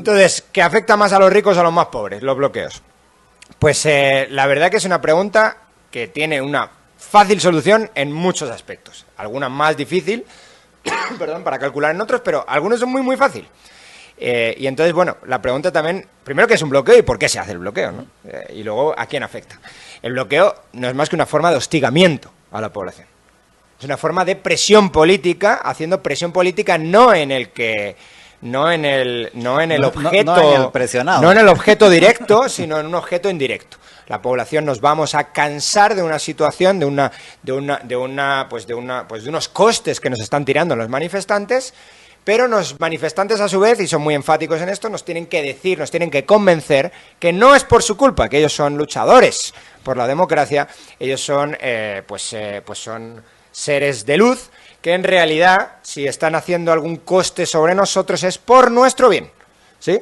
Entonces, ¿qué afecta más a los ricos o a los más pobres, los bloqueos? Pues la verdad que es una pregunta que tiene una fácil solución en muchos aspectos. Algunas más difícil, perdón, para calcular en otros, pero algunos son muy fácil. Y entonces, bueno, la pregunta también, primero, ¿qué es un bloqueo y por qué se hace el bloqueo, ¿no? Y luego, ¿a quién afecta? El bloqueo no es más que una forma de hostigamiento a la población. Es una forma de presión política, haciendo presión política no en el objeto directo, sino en un objeto indirecto. La población nos vamos a cansar de una situación, de unos costes que nos están tirando los manifestantes, pero los manifestantes a su vez, y son muy enfáticos en esto, nos tienen que decir, nos tienen que convencer que no es por su culpa, que ellos son luchadores por la democracia, ellos son, son seres de luz, que en realidad, si están haciendo algún coste sobre nosotros, es por nuestro bien. ¿Sí?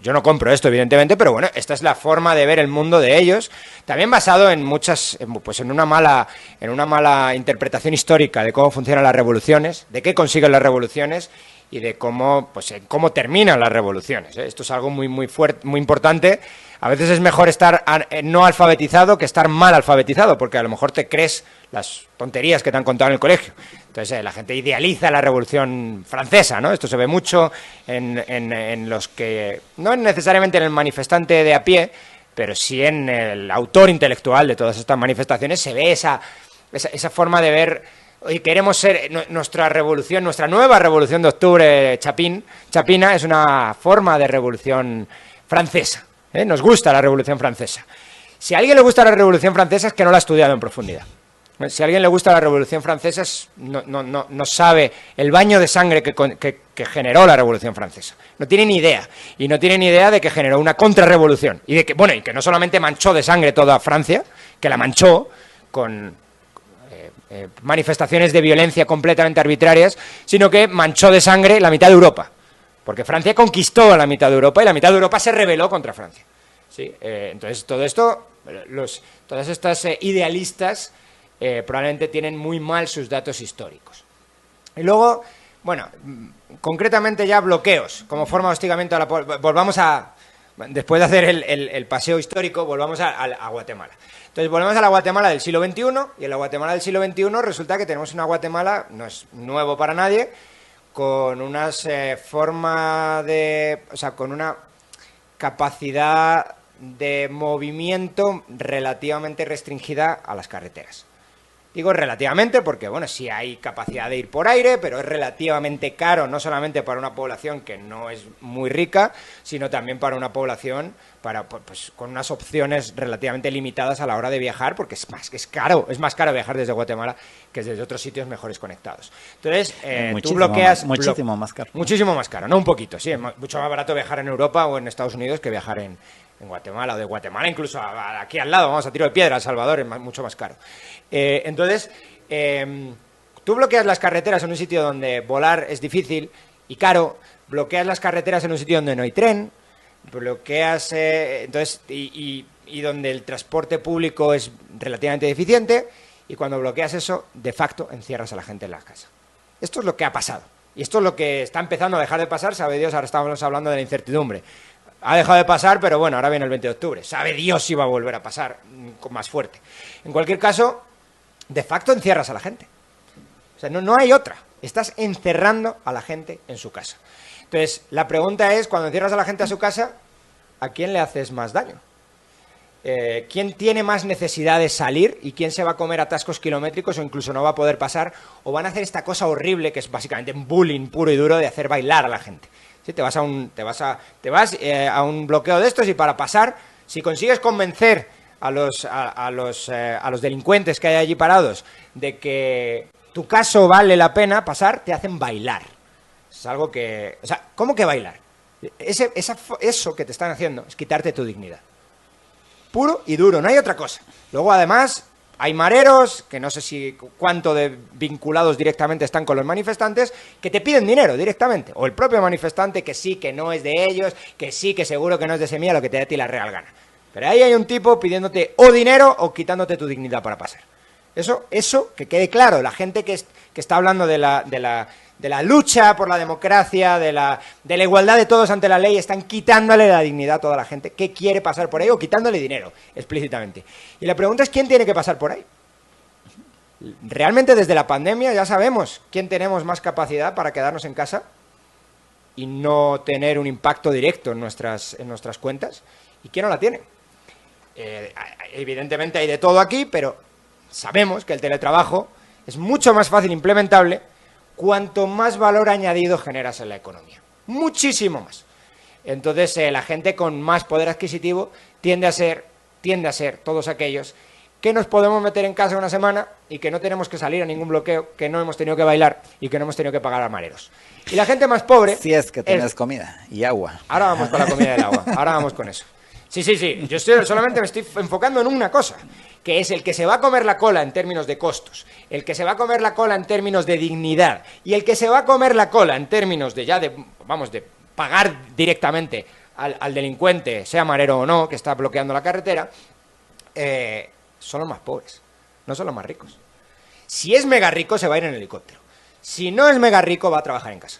Yo no compro esto, evidentemente, pero bueno, esta es la forma de ver el mundo de ellos, también basado en en una mala interpretación histórica de cómo funcionan las revoluciones, de qué consiguen las revoluciones y de cómo terminan las revoluciones. Esto es algo muy fuerte, muy importante. A veces es mejor estar no alfabetizado que estar mal alfabetizado, porque a lo mejor te crees las tonterías que te han contado en el colegio. Entonces la gente idealiza la Revolución Francesa, ¿no? Esto se ve mucho en los que, no necesariamente en el manifestante de a pie, pero sí en el autor intelectual de todas estas manifestaciones, se ve esa forma de ver. Hoy queremos ser nuestra revolución, nuestra nueva revolución de octubre chapina, es una forma de revolución francesa. Nos gusta la Revolución Francesa. Si a alguien le gusta la Revolución Francesa es que no la ha estudiado en profundidad. Si a alguien le gusta la Revolución Francesa no sabe el baño de sangre que generó la Revolución Francesa. No tiene ni idea. Y no tiene ni idea de que generó una contrarrevolución. Y que no solamente manchó de sangre toda Francia, que la manchó con manifestaciones de violencia completamente arbitrarias, sino que manchó de sangre la mitad de Europa. Porque Francia conquistó a la mitad de Europa y la mitad de Europa se rebeló contra Francia. ¿Sí? Entonces, todo esto, todas estas idealistas probablemente tienen muy mal sus datos históricos. Y luego, bueno, concretamente ya bloqueos, como forma de hostigamiento a la después de hacer el paseo histórico, volvamos a Guatemala. Entonces, volvemos a la Guatemala del siglo XXI, y en la Guatemala del siglo XXI resulta que tenemos una Guatemala, no es nuevo para nadie, con con una capacidad de movimiento relativamente restringida a las carreteras. Digo relativamente porque, bueno, sí hay capacidad de ir por aire, pero es relativamente caro, no solamente para una población que no es muy rica, sino también para una población con unas opciones relativamente limitadas a la hora de viajar, porque es más caro viajar desde Guatemala que desde otros sitios mejores conectados. Entonces, tú bloqueas... Muchísimo más caro. Muchísimo más caro, no un poquito, sí, es mucho más barato viajar en Europa o en Estados Unidos que viajar en Guatemala, o de Guatemala incluso aquí al lado, vamos a tiro de piedra, El Salvador, es mucho más caro. Entonces, tú bloqueas las carreteras en un sitio donde volar es difícil y caro, bloqueas las carreteras en un sitio donde no hay tren, bloqueas y donde el transporte público es relativamente deficiente, y cuando bloqueas eso, de facto, encierras a la gente en la casa. Esto es lo que ha pasado, y esto es lo que está empezando a dejar de pasar, sabe Dios, ahora estamos hablando de la incertidumbre. Ha dejado de pasar, pero bueno, ahora viene el 20 de octubre. Sabe Dios si va a volver a pasar con más fuerte. En cualquier caso, de facto encierras a la gente. O sea, no hay otra. Estás encerrando a la gente en su casa. Entonces, la pregunta es, cuando encierras a la gente a su casa, ¿a quién le haces más daño? ¿Quién tiene más necesidad de salir y quién se va a comer atascos kilométricos o incluso no va a poder pasar? O van a hacer esta cosa horrible que es básicamente un bullying puro y duro de hacer bailar a la gente. ¿Sí? Te vas a un bloqueo de estos y para pasar, si consigues convencer a los delincuentes que hay allí parados de que tu caso vale la pena pasar, te hacen bailar. Es algo que... O sea, ¿cómo que bailar? Eso que te están haciendo es quitarte tu dignidad. Puro y duro, no hay otra cosa. Luego, además, hay mareros, que no sé cuánto de vinculados directamente están con los manifestantes, que te piden dinero directamente. O el propio manifestante que sí, que no es de ellos, que sí, que seguro que no es de semilla, lo que te dé a ti la real gana. Pero ahí hay un tipo pidiéndote o dinero o quitándote tu dignidad para pasar. Eso que quede claro. La gente que está hablando de de la lucha por la democracia, de la igualdad de todos ante la ley, están quitándole la dignidad a toda la gente que quiere pasar por ahí o quitándole dinero, explícitamente. Y la pregunta es, ¿quién tiene que pasar por ahí? Realmente desde la pandemia ya sabemos quién tenemos más capacidad para quedarnos en casa y no tener un impacto directo en nuestras cuentas, y quién no la tiene. Evidentemente hay de todo aquí, pero sabemos que el teletrabajo es mucho más fácil implementable cuanto más valor añadido generas en la economía. Muchísimo más. Entonces la gente con más poder adquisitivo tiende a ser todos aquellos que nos podemos meter en casa una semana y que no tenemos que salir a ningún bloqueo, que no hemos tenido que bailar y que no hemos tenido que pagar armareros. Y la gente más pobre... Si es que tienes comida y agua. Ahora vamos con la comida y el agua, ahora vamos con eso. Sí, yo solamente me estoy enfocando en una cosa, que es el que se va a comer la cola en términos de costos, el que se va a comer la cola en términos de dignidad y el que se va a comer la cola en términos de de pagar directamente al delincuente, sea marero o no, que está bloqueando la carretera, son los más pobres, no son los más ricos. Si es mega rico, se va a ir en helicóptero. Si no es mega rico, va a trabajar en casa.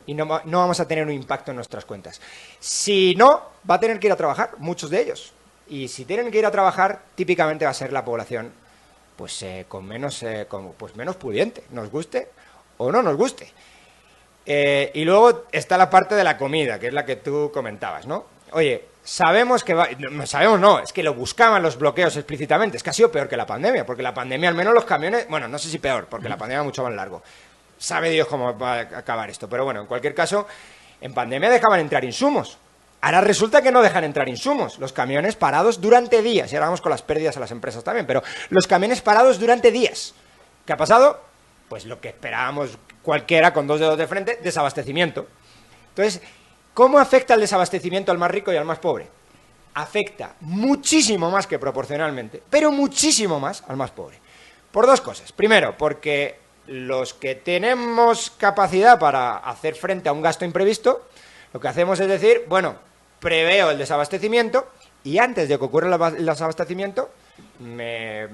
Y no vamos a tener un impacto en nuestras cuentas. Si no, va a tener que ir a trabajar, muchos de ellos. Y si tienen que ir a trabajar, típicamente va a ser la población pues menos pudiente, nos guste o no nos guste. Y luego está la parte de la comida, que es la que tú comentabas, ¿no? Oye, sabemos que es que lo buscaban los bloqueos explícitamente, es que ha sido peor que la pandemia, porque la pandemia al menos los camiones, bueno, no sé si peor, porque la pandemia es mucho más largo. Sabe Dios cómo va a acabar esto, pero bueno, en cualquier caso, en pandemia dejaban entrar insumos. Ahora resulta que no dejan entrar insumos. Los camiones parados durante días, y ahora vamos con las pérdidas a las empresas también, pero los camiones parados durante días. ¿Qué ha pasado? Pues lo que esperábamos cualquiera con dos dedos de frente, desabastecimiento. Entonces, ¿cómo afecta el desabastecimiento al más rico y al más pobre? Afecta muchísimo más que proporcionalmente, pero muchísimo más al más pobre. Por dos cosas. Primero, porque los que tenemos capacidad para hacer frente a un gasto imprevisto, lo que hacemos es decir, bueno, preveo el desabastecimiento y antes de que ocurra el desabastecimiento, me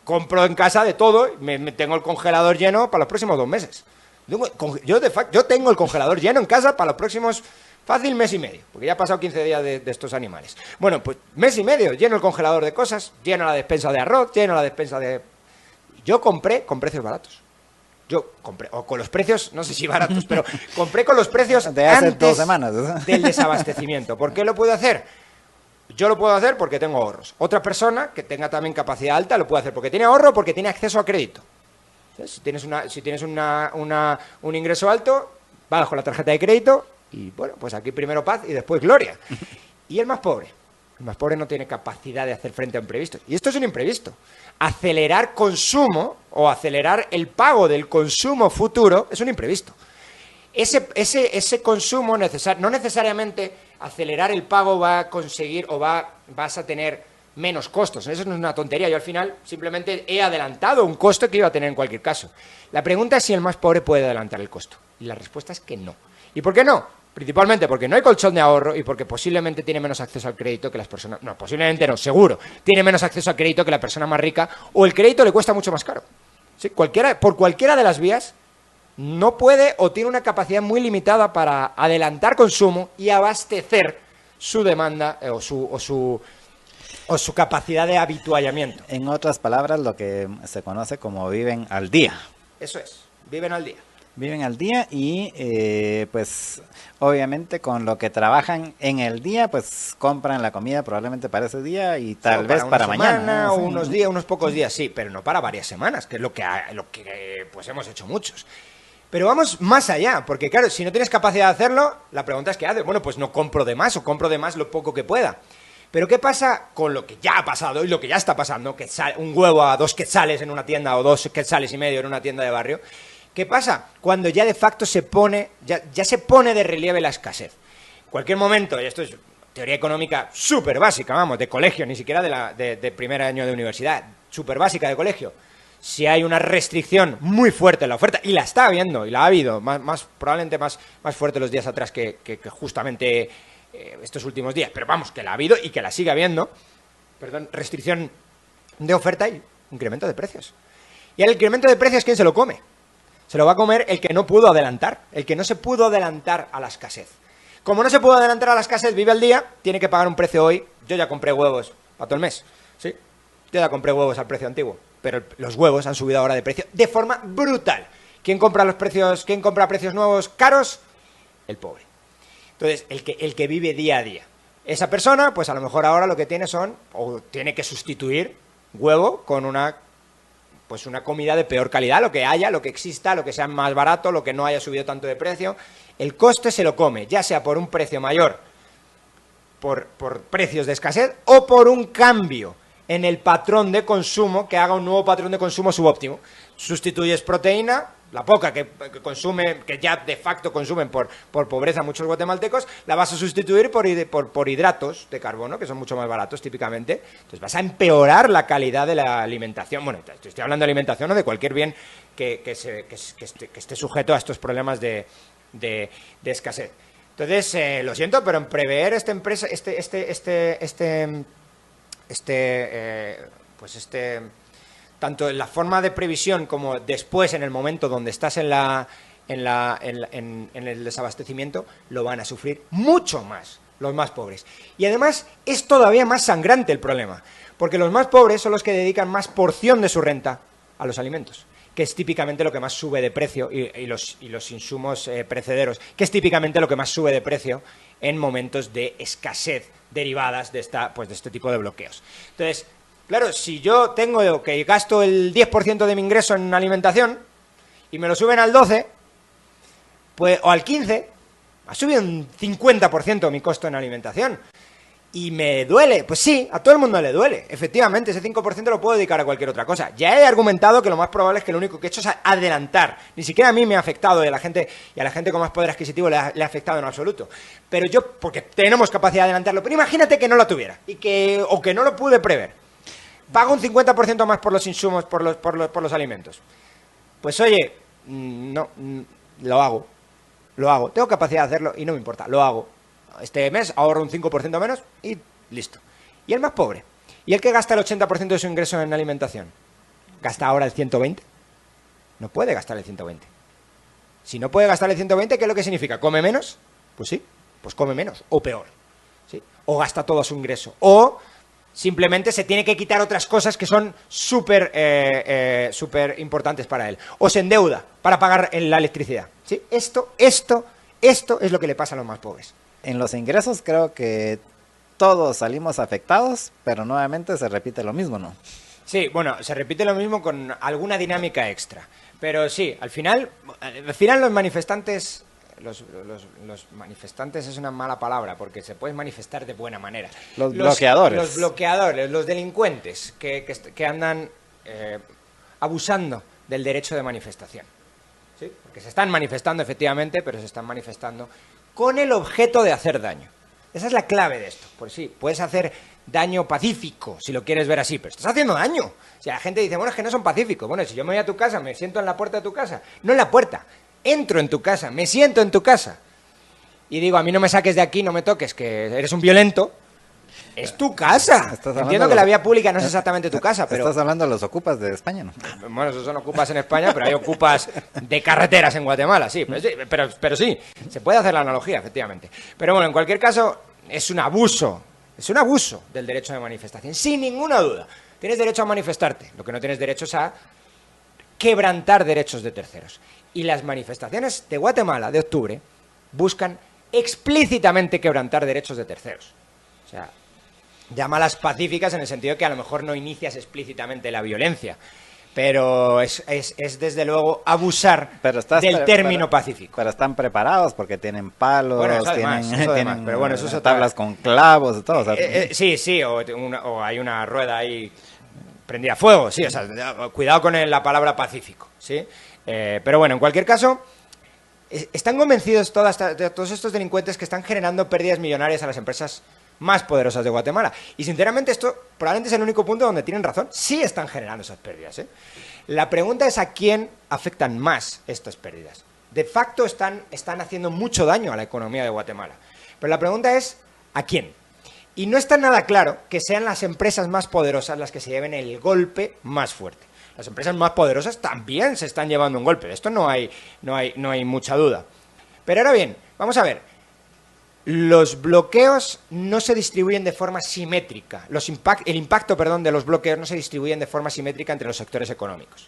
compro en casa de todo, me tengo el congelador lleno para los próximos 2 meses. Yo tengo el congelador lleno en casa para los próximos, fácil, mes y medio, porque ya ha pasado 15 días de estos animales. Bueno, pues mes y medio, lleno el congelador de cosas, lleno la despensa de arroz, lleno la despensa de... Yo compré con precios baratos. Yo compré, o con los precios, no sé si baratos, pero compré con los precios de hace antes 2 semanas del desabastecimiento. ¿Por qué lo puedo hacer? Yo lo puedo hacer porque tengo ahorros. Otra persona que tenga también capacidad alta lo puede hacer porque tiene ahorro o porque tiene acceso a crédito. Si tienes un ingreso alto, vas con la tarjeta de crédito y, bueno, pues aquí primero paz y después gloria. Y el más pobre no tiene capacidad de hacer frente a imprevistos. Y esto es un imprevisto. Acelerar consumo o acelerar el pago del consumo futuro es un imprevisto. Ese consumo no necesariamente acelerar el pago va a conseguir o vas a tener menos costos. Eso no es una tontería. Yo al final simplemente he adelantado un costo que iba a tener en cualquier caso. La pregunta es si el más pobre puede adelantar el costo. Y la respuesta es que no. ¿Y por qué no? Principalmente porque no hay colchón de ahorro y porque posiblemente tiene menos acceso al crédito que las personas... No, posiblemente no, seguro. Tiene menos acceso al crédito que la persona más rica o el crédito le cuesta mucho más caro. ¿Sí? Por cualquiera de las vías no puede o tiene una capacidad muy limitada para adelantar consumo y abastecer su demanda o su capacidad de habituallamiento. En otras palabras, lo que se conoce como viven al día. Eso es, viven al día. Viven al día y pues obviamente con lo que trabajan en el día pues compran la comida probablemente para ese día y tal vez para mañana, o unos días, unos pocos días, sí, pero no para varias semanas, que es lo que pues hemos hecho muchos. Pero vamos más allá, porque claro, si no tienes capacidad de hacerlo, la pregunta es ¿qué haces? Bueno, pues no compro de más o compro de más lo poco que pueda. Pero ¿qué pasa con lo que ya ha pasado y lo que ya está pasando? Que un huevo a 2 quetzales en una tienda o 2,5 quetzales en una tienda de barrio. ¿Qué pasa? Cuando ya de facto se pone de relieve la escasez. En cualquier momento, y esto es teoría económica súper básica, vamos, de colegio, ni siquiera de primer año de universidad, súper básica de colegio. Si hay una restricción muy fuerte en la oferta, y la está habiendo, y la ha habido, probablemente más fuerte los días atrás que justamente estos últimos días, pero vamos, que la ha habido y que la sigue habiendo, restricción de oferta y incremento de precios. Y al incremento de precios, ¿quién se lo come? Se lo va a comer el que no pudo adelantar, el que no se pudo adelantar a la escasez. Como no se pudo adelantar a la escasez, vive al día, tiene que pagar un precio hoy. Yo ya compré huevos para todo el mes, ¿sí? Yo ya compré huevos al precio antiguo, pero los huevos han subido ahora de precio de forma brutal. ¿Quién compra a precios nuevos caros? El pobre. Entonces, el que vive día a día. Esa persona, pues a lo mejor ahora lo que tiene o tiene que sustituir huevo con una comida de peor calidad, lo que haya, lo que exista, lo que sea más barato, lo que no haya subido tanto de precio. El coste se lo come, ya sea por un precio mayor, por precios de escasez, o por un cambio en el patrón de consumo, que haga un nuevo patrón de consumo subóptimo. Sustituyes proteína, la poca que consume, que ya de facto consumen por pobreza muchos guatemaltecos, la vas a sustituir por hidratos de carbono, que son mucho más baratos típicamente. Entonces vas a empeorar la calidad de la alimentación. Bueno, estoy hablando de alimentación o de cualquier bien que esté sujeto a estos problemas de escasez. Entonces, lo siento, pero en prever esta empresa, tanto en la forma de previsión como después en el momento donde estás en el desabastecimiento, lo van a sufrir mucho más los más pobres. Y además es todavía más sangrante el problema, porque los más pobres son los que dedican más porción de su renta a los alimentos, que es típicamente lo que más sube de precio, y los insumos perecederos, que es típicamente lo que más sube de precio en momentos de escasez derivadas de este tipo de bloqueos. Entonces, claro, si yo tengo que gasto el 10% de mi ingreso en alimentación y me lo suben al 12%, pues, o al 15%, ha subido un 50% mi costo en alimentación. ¿Y me duele? Pues sí, a todo el mundo le duele. Efectivamente, ese 5% lo puedo dedicar a cualquier otra cosa. Ya he argumentado que lo más probable es que lo único que he hecho es adelantar. Ni siquiera a mí me ha afectado y a la gente con más poder adquisitivo le ha afectado en absoluto. Pero porque tenemos capacidad de adelantarlo, pero imagínate que no la tuviera o que no lo pude prever. Pago un 50% más por los insumos, por los alimentos. Pues oye, no, lo hago. Tengo capacidad de hacerlo y no me importa, lo hago. Este mes ahorro un 5% menos y listo. ¿Y el más pobre? ¿Y el que gasta el 80% de su ingreso en alimentación? ¿Gasta ahora el 120%? No puede gastar el 120%. Si no puede gastar el 120%, ¿qué es lo que significa? ¿Come menos? Pues sí, pues come menos, o peor, ¿sí? O gasta todo su ingreso, o simplemente se tiene que quitar otras cosas que son súper importantes para él. O se endeuda para pagar la electricidad, ¿sí? Esto es lo que le pasa a los más pobres. En los ingresos creo que todos salimos afectados, pero nuevamente se repite lo mismo, ¿no? Sí, bueno, se repite lo mismo con alguna dinámica extra. Pero sí, al final los manifestantes... Los manifestantes es una mala palabra porque se pueden manifestar de buena manera. Los bloqueadores. Los bloqueadores, los delincuentes que andan abusando del derecho de manifestación. ¿Sí? Porque se están manifestando efectivamente, pero se están manifestando con el objeto de hacer daño. Esa es la clave de esto. Pues sí, puedes hacer daño pacífico, si lo quieres ver así, pero estás haciendo daño. O sea, la gente dice, bueno, es que no son pacíficos. Bueno, si yo me voy a tu casa, me siento en la puerta de tu casa. No en la puerta. Entro en tu casa, me siento en tu casa y digo, a mí no me saques de aquí, no me toques, que eres un violento. Es tu casa. Entiendo que la vía pública no es exactamente tu casa, pero... Estás hablando de los ocupas de España, ¿no? Bueno, esos son ocupas en España, pero hay ocupas de carreteras en Guatemala, sí. Pero sí, se puede hacer la analogía, efectivamente. Pero bueno, en cualquier caso, es un abuso del derecho de manifestación, sin ninguna duda. Tienes derecho a manifestarte, lo que no tienes derecho es a quebrantar derechos de terceros. Y las manifestaciones de Guatemala de octubre buscan explícitamente quebrantar derechos de terceros. O sea, llámalas pacíficas en el sentido que a lo mejor no inicias explícitamente la violencia, pero es desde luego abusar del término pacífico. Pero están preparados porque tienen palos, bueno, tienen pero bueno, eso es tablas con clavos y todo. O sea, sí, o hay una rueda ahí prendida a fuego, sí, o sea, cuidado con la palabra pacífico, ¿sí? Pero bueno, en cualquier caso, están convencidos todos estos delincuentes que están generando pérdidas millonarias a las empresas más poderosas de Guatemala. Y sinceramente esto probablemente es el único punto donde tienen razón. Sí están generando esas pérdidas, ¿eh? La pregunta es a quién afectan más estas pérdidas. De facto están haciendo mucho daño a la economía de Guatemala. Pero la pregunta es ¿a quién? Y no está nada claro que sean las empresas más poderosas las que se lleven el golpe más fuerte. Las empresas más poderosas también se están llevando un golpe. De esto no hay mucha duda. Pero ahora bien, vamos a ver. Los bloqueos no se distribuyen de forma simétrica. El impacto de los bloqueos no se distribuyen de forma simétrica entre los sectores económicos.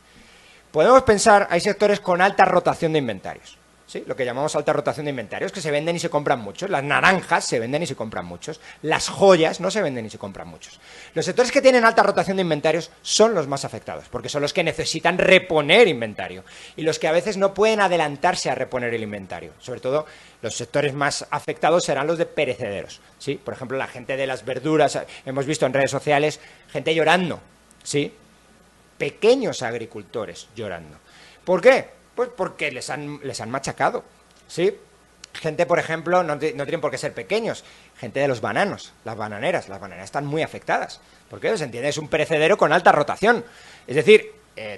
Podemos pensar, hay sectores con alta rotación de inventarios, ¿sí? Lo que llamamos alta rotación de inventarios, que se venden y se compran muchos. Las naranjas se venden y se compran muchos. Las joyas no se venden y se compran muchos. Los sectores que tienen alta rotación de inventarios son los más afectados, porque son los que necesitan reponer inventario y los que a veces no pueden adelantarse a reponer el inventario. Sobre todo, los sectores más afectados serán los de perecederos, ¿sí? Por ejemplo, la gente de las verduras, hemos visto en redes sociales gente llorando, ¿sí? Pequeños agricultores llorando. ¿Por qué? Pues porque les han machacado, ¿sí? Gente, por ejemplo, no tienen por qué ser pequeños, gente de los bananos, las bananeras están muy afectadas. ¿Por qué? Se entiende, es un perecedero con alta rotación. Es decir,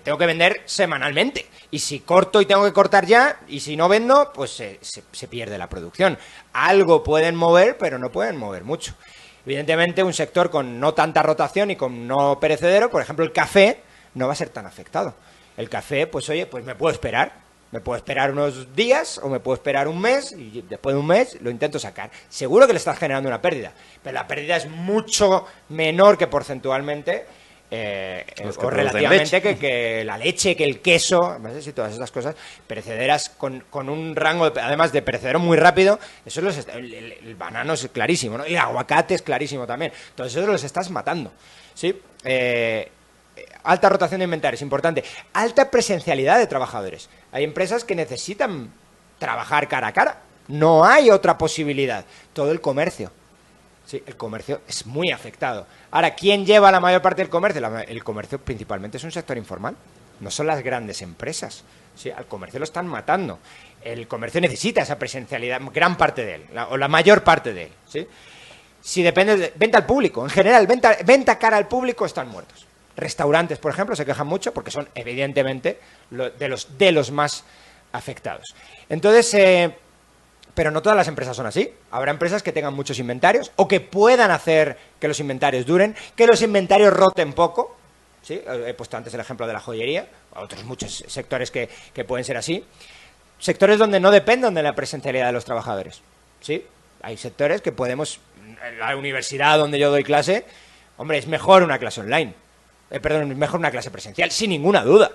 tengo que vender semanalmente. Y si corto y tengo que cortar ya, y si no vendo, pues se pierde la producción. Algo pueden mover, pero no pueden mover mucho. Evidentemente, un sector con no tanta rotación y con no perecedero, por ejemplo, el café, no va a ser tan afectado. El café, pues oye, pues me puedo esperar. Me puedo esperar unos días o me puedo esperar un mes y después de un mes lo intento sacar. Seguro que le estás generando una pérdida, pero la pérdida es mucho menor que porcentualmente o relativamente que la leche, que el queso, no sé si todas esas cosas perecederas con un rango, además de perecedero muy rápido, eso el banano es clarísimo, ¿no? Y el aguacate es clarísimo también. Entonces eso los estás matando, ¿sí? Alta rotación de inventarios, importante. Alta presencialidad de trabajadores. Hay empresas que necesitan trabajar cara a cara. No hay otra posibilidad. Todo el comercio. Sí, el comercio es muy afectado. Ahora, ¿quién lleva la mayor parte del comercio? El comercio principalmente es un sector informal. No son las grandes empresas. Sí, al comercio lo están matando. El comercio necesita esa presencialidad, gran parte de él, o la mayor parte de él. ¿Sí? Si depende de venta al público, en general, venta cara al público, están muertos. Restaurantes, por ejemplo, se quejan mucho porque son, evidentemente, de los más afectados. Entonces, pero no todas las empresas son así. Habrá empresas que tengan muchos inventarios o que puedan hacer que los inventarios duren, que los inventarios roten poco. ¿Sí? He puesto antes el ejemplo de la joyería, otros muchos sectores que pueden ser así. Sectores donde no dependan de la presencialidad de los trabajadores. ¿Sí? Hay sectores que podemos, en la universidad donde yo doy clase, hombre, es mejor una clase online. Perdón, es mejor una clase presencial, sin ninguna duda.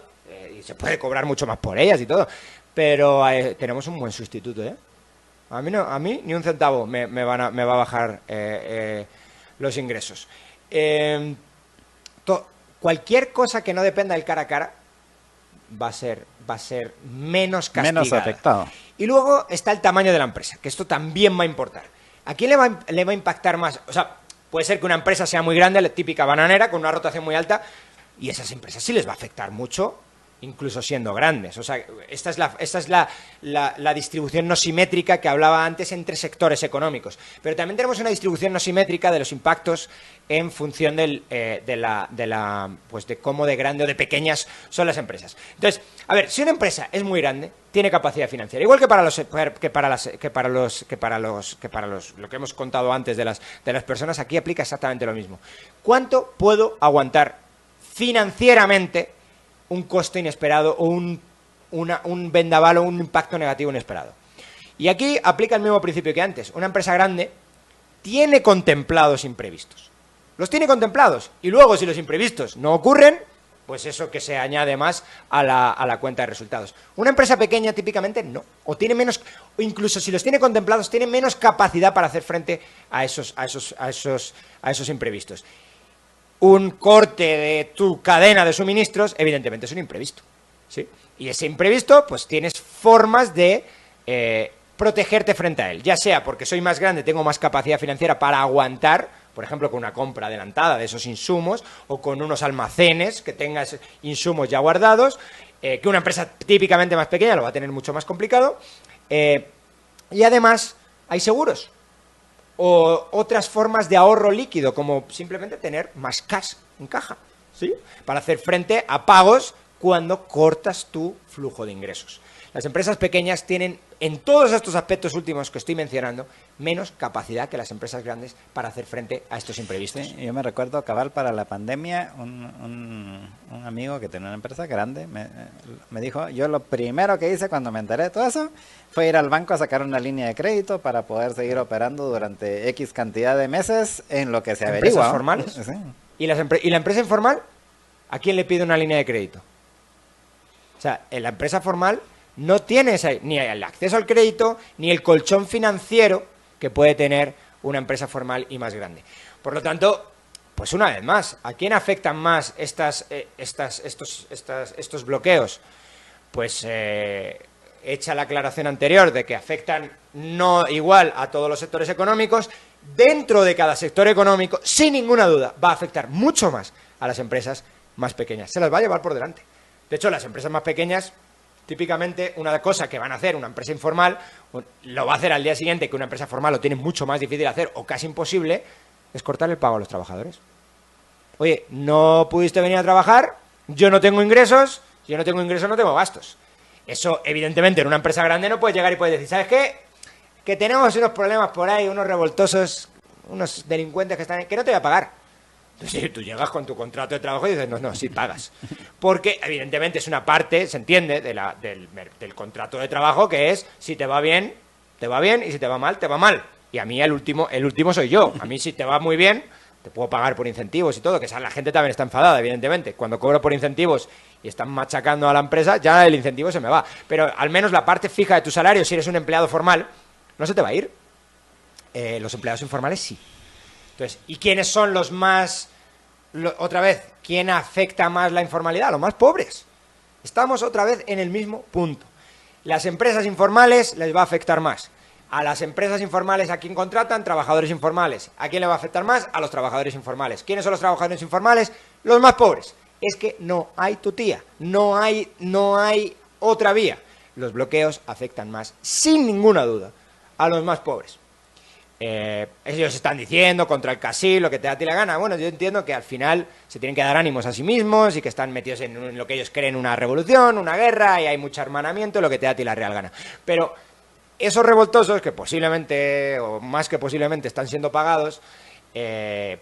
Y se puede cobrar mucho más por ellas y todo. Pero tenemos un buen sustituto, ¿eh? A mí ni un centavo me va a bajar los ingresos. Cualquier cosa que no dependa del cara a cara va a ser menos castigada. Menos afectado. Y luego está el tamaño de la empresa, que esto también va a importar. ¿A quién le va a impactar más? O sea, puede ser que una empresa sea muy grande, la típica bananera, con una rotación muy alta, y esas empresas sí les va a afectar mucho, incluso siendo grandes. O sea, esta es la distribución no simétrica que hablaba antes entre sectores económicos. Pero también tenemos una distribución no simétrica de los impactos en función de cómo de grande o de pequeñas son las empresas. Entonces, a ver, si una empresa es muy grande, tiene capacidad financiera, igual que para lo que hemos contado antes de las personas, aquí aplica exactamente lo mismo. ¿Cuánto puedo aguantar financieramente un costo inesperado o un vendaval o un impacto negativo inesperado? Y aquí aplica el mismo principio que antes. Una empresa grande tiene contemplados imprevistos. Los tiene contemplados. Y luego, si los imprevistos no ocurren, pues eso que se añade más a la cuenta de resultados. Una empresa pequeña típicamente no. O tiene menos, o incluso si los tiene contemplados, tiene menos capacidad para hacer frente a esos imprevistos. Un corte de tu cadena de suministros, evidentemente es un imprevisto, ¿sí? Y ese imprevisto, pues tienes formas de protegerte frente a él, ya sea porque soy más grande, tengo más capacidad financiera para aguantar, por ejemplo, con una compra adelantada de esos insumos, o con unos almacenes que tengas insumos ya guardados, que una empresa típicamente más pequeña lo va a tener mucho más complicado, y además hay seguros. O otras formas de ahorro líquido, como simplemente tener más cash en caja, ¿sí? Para hacer frente a pagos cuando cortas tu flujo de ingresos. Las empresas pequeñas tienen, en todos estos aspectos últimos que estoy mencionando, menos capacidad que las empresas grandes para hacer frente a estos imprevistos. Sí, yo me recuerdo cabal para la pandemia, un amigo que tenía una empresa grande me dijo, yo lo primero que hice cuando me enteré de todo eso fue ir al banco a sacar una línea de crédito para poder seguir operando durante X cantidad de meses en lo que se averigua. ¿Empresas formales? Sí. ¿Y la empresa informal? ¿A quién le pide una línea de crédito? O sea, en la empresa formal no tiene ni el acceso al crédito ni el colchón financiero que puede tener una empresa formal y más grande. Por lo tanto, pues una vez más, ¿a quién afectan más estos bloqueos? Pues hecha la aclaración anterior de que afectan no igual a todos los sectores económicos, dentro de cada sector económico, sin ninguna duda, va a afectar mucho más a las empresas más pequeñas. Se las va a llevar por delante. De hecho, las empresas más pequeñas, típicamente, una cosa que van a hacer una empresa informal, lo va a hacer al día siguiente, que una empresa formal lo tiene mucho más difícil de hacer, o casi imposible, es cortar el pago a los trabajadores. Oye, no pudiste venir a trabajar, yo no tengo ingresos no tengo gastos. Eso, evidentemente, en una empresa grande no puedes llegar y puedes decir, ¿sabes qué? Que tenemos unos problemas por ahí, unos revoltosos, unos delincuentes que no te voy a pagar. Entonces, tú llegas con tu contrato de trabajo y dices, no, sí pagas. Porque, evidentemente, es una parte, se entiende, del contrato de trabajo, que es, si te va bien, y si te va mal, te va mal. Y a mí el último soy yo. A mí si te va muy bien, te puedo pagar por incentivos y todo, que la gente también está enfadada, evidentemente. Cuando cobro por incentivos y están machacando a la empresa, ya el incentivo se me va. Pero al menos la parte fija de tu salario, si eres un empleado formal, no se te va a ir. Los empleados informales sí. Entonces, ¿y quiénes son los más... otra vez, ¿quién afecta más la informalidad? Los más pobres. Estamos otra vez en el mismo punto. Las empresas informales les va a afectar más. A las empresas informales, ¿a quién contratan? Trabajadores informales. ¿A quién le va a afectar más? A los trabajadores informales. ¿Quiénes son los trabajadores informales? Los más pobres. Es que no hay tutía, no hay otra vía. Los bloqueos afectan más, sin ninguna duda, a los más pobres. Ellos están diciendo contra el Casí, lo que te da a ti la gana. Bueno, yo entiendo que al final se tienen que dar ánimos a sí mismos y que están metidos en lo que ellos creen una revolución, una guerra, y hay mucho hermanamiento, lo que te da a ti la real gana. Pero esos revoltosos, que posiblemente, o más que posiblemente, están siendo pagados,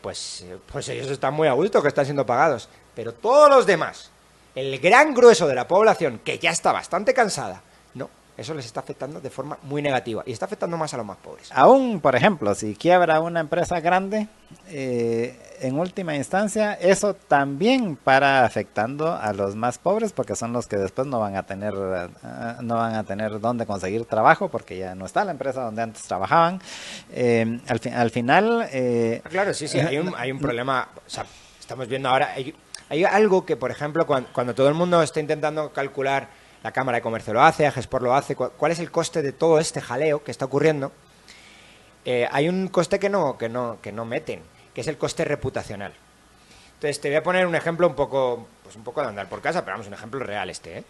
pues ellos están muy a gusto que están siendo pagados. Pero todos los demás, el gran grueso de la población, que ya está bastante cansada, no. Eso les está afectando de forma muy negativa y está afectando más a los más pobres. Aún, por ejemplo, si quiebra una empresa grande, en última instancia, eso también para afectando a los más pobres, porque son los que después no van a tener dónde conseguir trabajo, porque ya no está la empresa donde antes trabajaban. Al final... Claro, sí, hay un problema. O sea, estamos viendo ahora... Hay algo que, por ejemplo, cuando todo el mundo está intentando calcular, la Cámara de Comercio lo hace, Agespor lo hace, ¿cuál es el coste de todo este jaleo que está ocurriendo? Hay un coste que no meten, que es el coste reputacional. Entonces, te voy a poner un ejemplo un poco de andar por casa, pero vamos, un ejemplo real En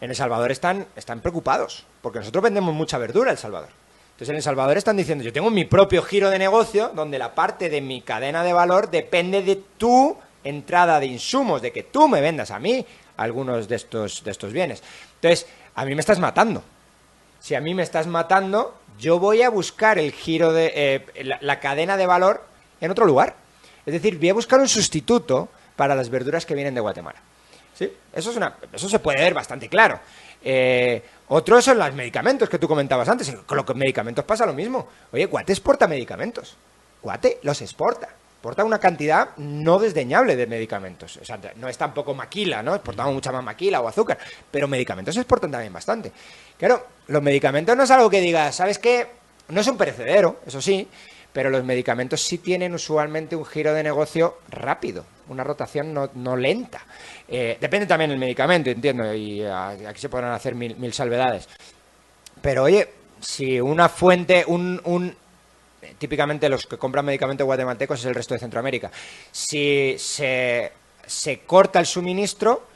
El Salvador están preocupados, porque nosotros vendemos mucha verdura en El Salvador. Entonces, en El Salvador están diciendo, yo tengo mi propio giro de negocio, donde la parte de mi cadena de valor depende de tu entrada de insumos, de que tú me vendas a mí algunos de estos bienes. Entonces, a mí me estás matando. Si a mí me estás matando, yo voy a buscar el giro de la cadena de valor en otro lugar. Es decir, voy a buscar un sustituto para las verduras que vienen de Guatemala. ¿Sí? Eso se puede ver bastante claro. Otro son los medicamentos que tú comentabas antes. Con los medicamentos pasa lo mismo. Oye, Guate exporta medicamentos. Guate los exporta. Exporta una cantidad no desdeñable de medicamentos. O sea, no es tampoco maquila, ¿no? Exportamos mucha más maquila o azúcar, pero medicamentos se exportan también bastante. Claro, los medicamentos no es algo que digas, ¿sabes qué? No es un perecedero, eso sí, pero los medicamentos sí tienen usualmente un giro de negocio rápido, una rotación no lenta. Depende también del medicamento, entiendo, y aquí se podrán hacer mil salvedades. Pero oye, si una fuente, típicamente los que compran medicamentos guatemaltecos es el resto de Centroamérica. Si se corta el suministro,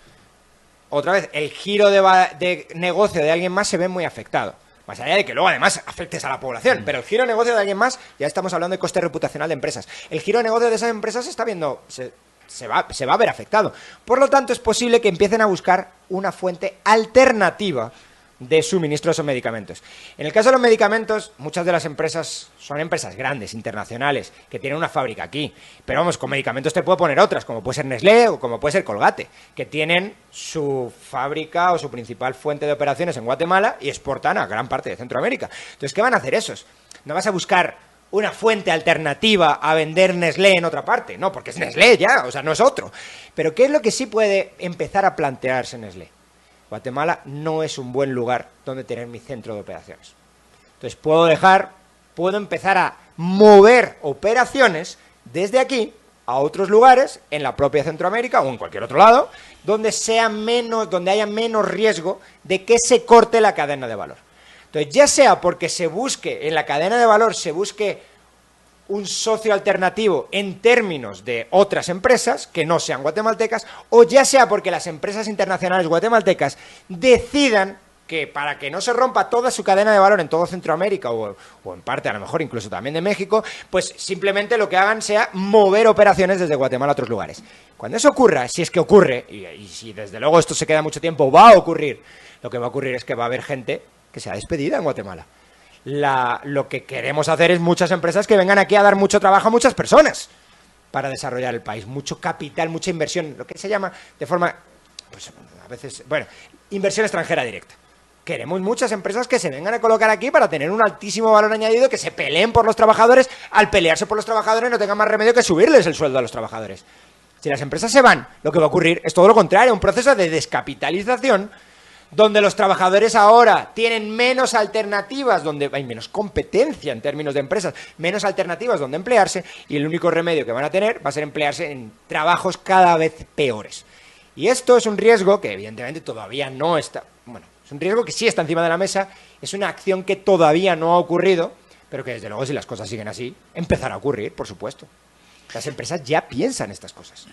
otra vez el giro de negocio de alguien más se ve muy afectado. Más allá de que luego además afectes a la población, pero el giro de negocio de alguien más, ya estamos hablando de coste reputacional de empresas. El giro de negocio de esas empresas se está viendo, se va a ver afectado. Por lo tanto, es posible que empiecen a buscar una fuente alternativa de suministro de esos medicamentos. En el caso de los medicamentos, muchas de las empresas son empresas grandes, internacionales, que tienen una fábrica aquí. Pero vamos, con medicamentos te puedo poner otras, como puede ser Nestlé o como puede ser Colgate, que tienen su fábrica o su principal fuente de operaciones en Guatemala y exportan a gran parte de Centroamérica. Entonces, ¿qué van a hacer esos? No vas a buscar una fuente alternativa a vender Nestlé en otra parte. No, porque es Nestlé ya, o sea, no es otro. Pero ¿qué es lo que sí puede empezar a plantearse Nestlé? Guatemala no es un buen lugar donde tener mi centro de operaciones. Entonces puedo empezar a mover operaciones desde aquí a otros lugares, en la propia Centroamérica o en cualquier otro lado, donde haya menos riesgo de que se corte la cadena de valor. Entonces, ya sea porque en la cadena de valor se busque un socio alternativo en términos de otras empresas que no sean guatemaltecas, o ya sea porque las empresas internacionales guatemaltecas decidan que para que no se rompa toda su cadena de valor en todo Centroamérica o en parte a lo mejor incluso también de México, pues simplemente lo que hagan sea mover operaciones desde Guatemala a otros lugares. Cuando eso ocurra, si es que ocurre, y si desde luego esto se queda mucho tiempo, va a ocurrir, lo que va a ocurrir es que va a haber gente que sea despedida en Guatemala. Lo que queremos hacer es muchas empresas que vengan aquí a dar mucho trabajo a muchas personas para desarrollar el país, mucho capital, mucha inversión, lo que se llama de forma, pues a veces, bueno, inversión extranjera directa. Queremos muchas empresas que se vengan a colocar aquí para tener un altísimo valor añadido, que se peleen por los trabajadores, al pelearse por los trabajadores no tengan más remedio que subirles el sueldo a los trabajadores. Si las empresas se van, lo que va a ocurrir es todo lo contrario, un proceso de descapitalización donde los trabajadores ahora tienen menos alternativas, donde hay menos competencia en términos de empresas, menos alternativas donde emplearse, y el único remedio que van a tener va a ser emplearse en trabajos cada vez peores. Y esto es un riesgo que evidentemente todavía no está, bueno, es un riesgo que sí está encima de la mesa, es una acción que todavía no ha ocurrido, pero que desde luego si las cosas siguen así, empezará a ocurrir, por supuesto. Las empresas ya piensan estas cosas.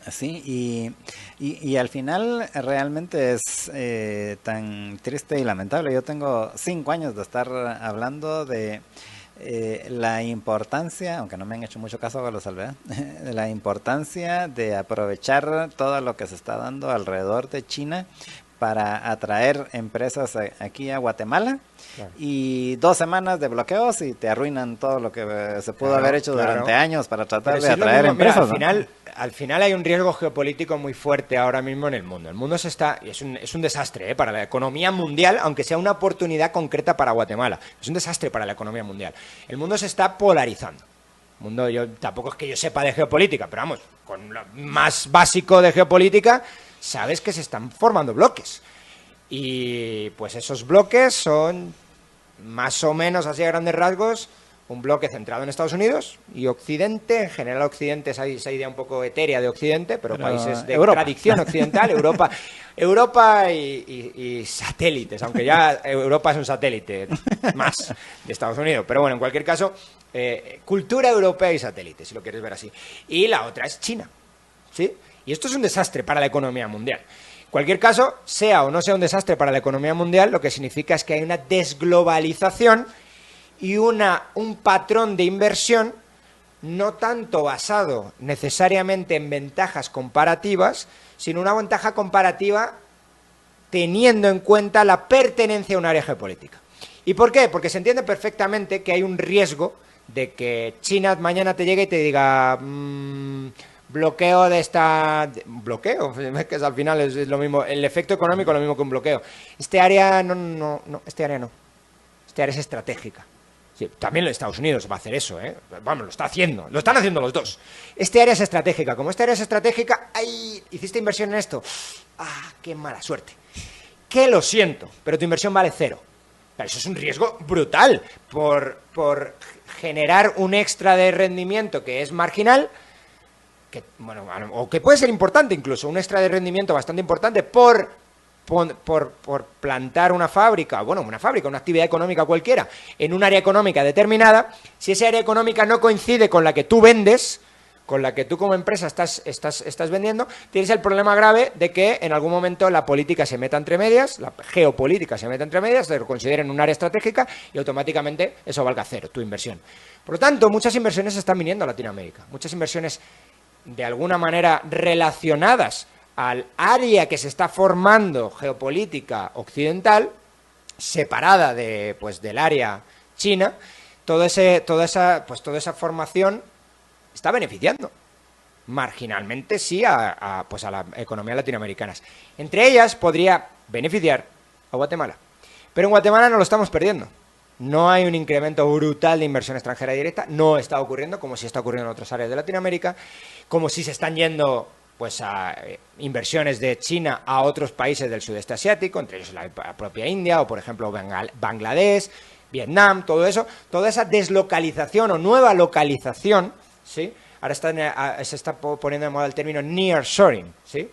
Sí, y al final realmente es tan triste y lamentable. Yo tengo 5 años de estar hablando de la importancia, aunque no me han hecho mucho caso, lo salvé, de la importancia de aprovechar todo lo que se está dando alrededor de China para atraer empresas aquí a Guatemala. Claro. Y 2 semanas de bloqueos y te arruinan todo lo que se pudo haber hecho durante años para tratar de atraer empresas. Mira, al final hay un riesgo geopolítico muy fuerte ahora mismo en el mundo. El mundo y es un desastre para la economía mundial, aunque sea una oportunidad concreta para Guatemala. Es un desastre para la economía mundial. El mundo se está polarizando. Yo tampoco es que yo sepa de geopolítica, pero vamos, con lo más básico de geopolítica, sabes que se están formando bloques. Y pues esos bloques son más o menos, así a grandes rasgos, un bloque centrado en Estados Unidos y Occidente. En general Occidente es esa idea un poco etérea de Occidente, pero países de tradición occidental, Europa y satélites, aunque ya Europa es un satélite más de Estados Unidos. Pero bueno, en cualquier caso, cultura europea y satélite, si lo quieres ver así. Y la otra es China, ¿sí? Y esto es un desastre para la economía mundial. En cualquier caso, sea o no sea un desastre para la economía mundial, lo que significa es que hay una desglobalización y un patrón de inversión no tanto basado necesariamente en ventajas comparativas, sino una ventaja comparativa teniendo en cuenta la pertenencia a un área geopolítica. ¿Y por qué? Porque se entiende perfectamente que hay un riesgo de que China mañana te llegue y te diga bloqueo de esta... bloqueo, es que al final es lo mismo, el efecto económico es lo mismo que un bloqueo. Este área no, este área es estratégica. Sí, también los Estados Unidos va a hacer eso, ¿eh? Vamos, lo está haciendo, lo están haciendo los dos. Este área es estratégica, como esta área es estratégica, ¡ay! ¿Hiciste inversión en esto? ¡Ah, qué mala suerte! Que lo siento, pero tu inversión vale 0. Pero eso es un riesgo brutal por generar un extra de rendimiento que es marginal, que, bueno, o que puede ser importante incluso, un extra de rendimiento bastante importante por plantar una fábrica, una actividad económica cualquiera, en un área económica determinada. Si esa área económica no coincide con la que tú vendes, con la que tú como empresa estás vendiendo, tienes el problema grave de que en algún momento la política se meta entre medias, la geopolítica se meta entre medias, te lo consideren un área estratégica y automáticamente eso valga 0, tu inversión. Por lo tanto, muchas inversiones están viniendo a Latinoamérica, muchas inversiones de alguna manera relacionadas al área que se está formando geopolítica occidental, separada pues, del área china, toda esa formación está beneficiando marginalmente, sí, pues a la economía latinoamericana. Entre ellas podría beneficiar a Guatemala. Pero en Guatemala no lo estamos perdiendo. No hay un incremento brutal de inversión extranjera directa, no está ocurriendo como si está ocurriendo en otras áreas de Latinoamérica, como si se están yendo pues a inversiones de China a otros países del sudeste asiático, entre ellos la propia India o por ejemplo Bangladesh, Vietnam, todo eso, toda esa deslocalización o nueva localización, ¿sí? Ahora se está poniendo de moda el término nearshoring, ¿sí?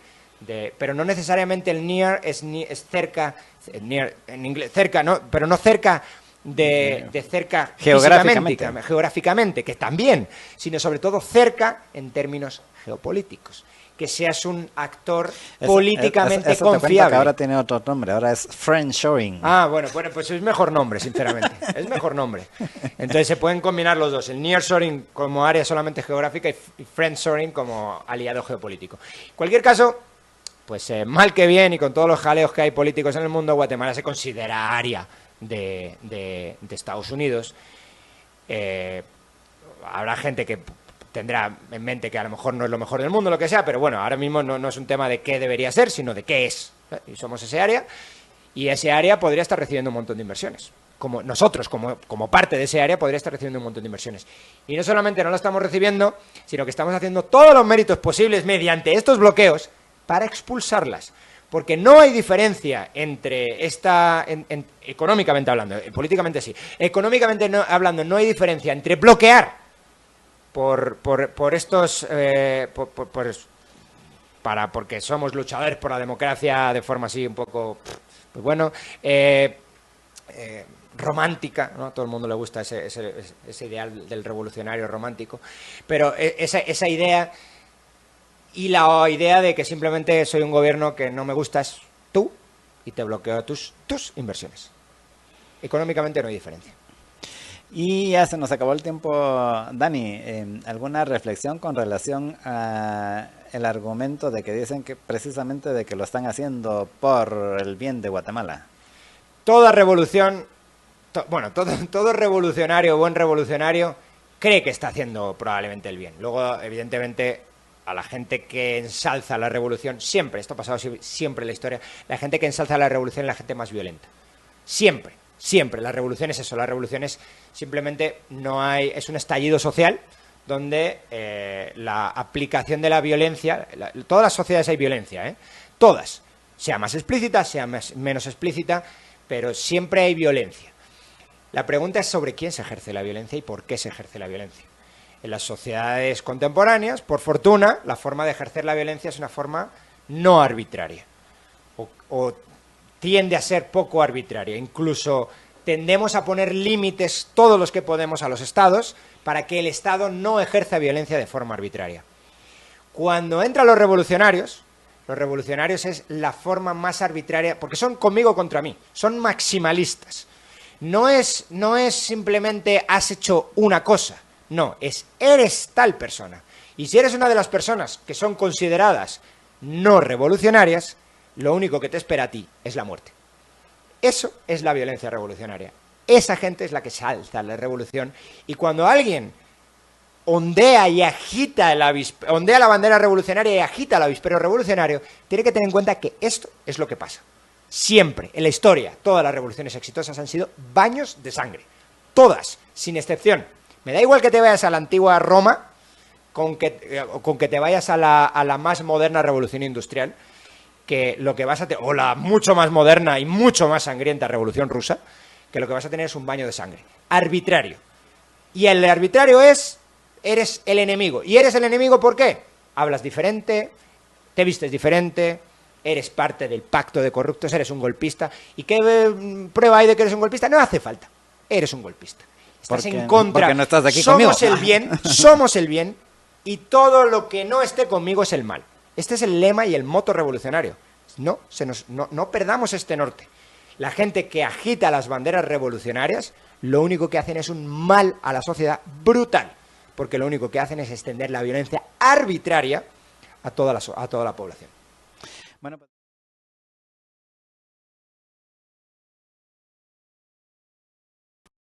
Pero no necesariamente el near es cerca, near, en inglés, cerca, ¿no? Pero no cerca de cerca geográficamente, que también, sino sobre todo cerca en términos geopolíticos. Que seas un actor políticamente eso confiable. Que ahora tiene otro nombre, ahora es friendshoring. Ah, bueno, pues es mejor nombre, sinceramente. Es mejor nombre. Entonces se pueden combinar los dos, el nearshoring como área solamente geográfica y friendshoring como aliado geopolítico. En cualquier caso, pues mal que bien y con todos los jaleos que hay políticos en el mundo, Guatemala se considera área de Estados Unidos. Habrá gente que tendrá en mente que a lo mejor no es lo mejor del mundo, lo que sea, pero bueno, ahora mismo no es un tema de qué debería ser, sino de qué es. Y somos ese área, y ese área podría estar recibiendo un montón de inversiones. Como nosotros, como parte de ese área, podría estar recibiendo un montón de inversiones. Y no solamente no lo estamos recibiendo, sino que estamos haciendo todos los méritos posibles mediante estos bloqueos para expulsarlas. Porque no hay diferencia entre económicamente hablando, políticamente sí, económicamente hablando no hay diferencia entre bloquear por estos, porque somos luchadores por la democracia de forma así un poco, pues bueno, romántica, ¿no? A todo el mundo le gusta ese ideal del revolucionario romántico, pero esa idea y la idea de que simplemente soy un gobierno que no me gustas tú y te bloqueo tus inversiones. Económicamente no hay diferencia. Y ya se nos acabó el tiempo, Dani. ¿Alguna reflexión con relación a el argumento de que dicen que precisamente de que lo están haciendo por el bien de Guatemala? Toda revolución, todo revolucionario, buen revolucionario, cree que está haciendo probablemente el bien. Luego, evidentemente, a la gente que ensalza la revolución, siempre, esto ha pasado siempre en la historia, la gente que ensalza la revolución es la gente más violenta. Siempre. Siempre, la revolución es eso, la revolución es simplemente es un estallido social donde la aplicación de la violencia, todas las sociedades hay violencia, todas, sea más explícita, sea menos explícita, pero siempre hay violencia. La pregunta es sobre quién se ejerce la violencia y por qué se ejerce la violencia. En las sociedades contemporáneas, por fortuna, la forma de ejercer la violencia es una forma no arbitraria, o tiende a ser poco arbitraria. Incluso tendemos a poner límites, todos los que podemos, a los estados, para que el Estado no ejerza violencia de forma arbitraria. Cuando entran los revolucionarios es la forma más arbitraria, porque son conmigo contra mí, son maximalistas. No es simplemente has hecho una cosa, no, eres tal persona. Y si eres una de las personas que son consideradas no revolucionarias, lo único que te espera a ti es la muerte. Eso es la violencia revolucionaria. Esa gente es la que se alza la revolución. Y cuando alguien ondea la bandera revolucionaria y agita el avispero revolucionario, tiene que tener en cuenta que esto es lo que pasa. Siempre, en la historia, todas las revoluciones exitosas han sido baños de sangre. Todas, sin excepción. Me da igual que te vayas a la antigua Roma, con que te vayas a la más moderna revolución industrial, que lo que vas a tener, o la mucho más moderna y mucho más sangrienta revolución rusa, que lo que vas a tener es un baño de sangre. Arbitrario. Y el arbitrario eres el enemigo. ¿Y eres el enemigo por qué? Hablas diferente, te vistes diferente, eres parte del pacto de corruptos, eres un golpista. ¿Y qué prueba hay de que eres un golpista? No hace falta. Eres un golpista. Estás en contra. Porque no estás aquí somos conmigo. Somos el bien, y todo lo que no esté conmigo es el mal. Este es el lema y el moto revolucionario. No perdamos este norte. La gente que agita las banderas revolucionarias, lo único que hacen es un mal a la sociedad brutal, porque lo único que hacen es extender la violencia arbitraria a toda la población. Bueno, pues